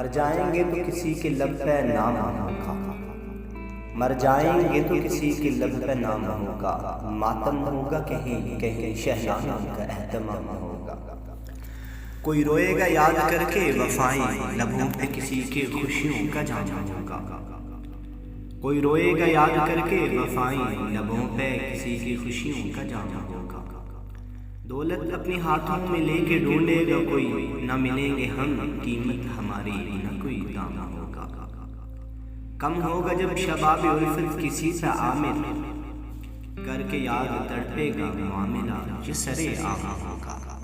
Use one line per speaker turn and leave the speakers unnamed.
मर जाएंगे तो किसी के लब पे नाम होगा, मर जाएंगे तो किसी के लब पे नाम होगा, मातम होगा कहीं कहीं शहनाम का एहतमाम होगा। कोई रोएगा याद करके वफाएं लबों पे किसी के खुशियों का जाम होगा। कोई रोएगा याद करके वफाएं लबों पे किसी की खुशियों का जाम होगा। दौलत अपने हाथों में लेके ढूंढेगा कोई, न मिलेंगे हम कीमत हमारी न कोई दाम होगा। कम होगा जब शबाब उल्फत किसी से आमिर, करके याद तड़पेगा मामला जिसरे आम होगा।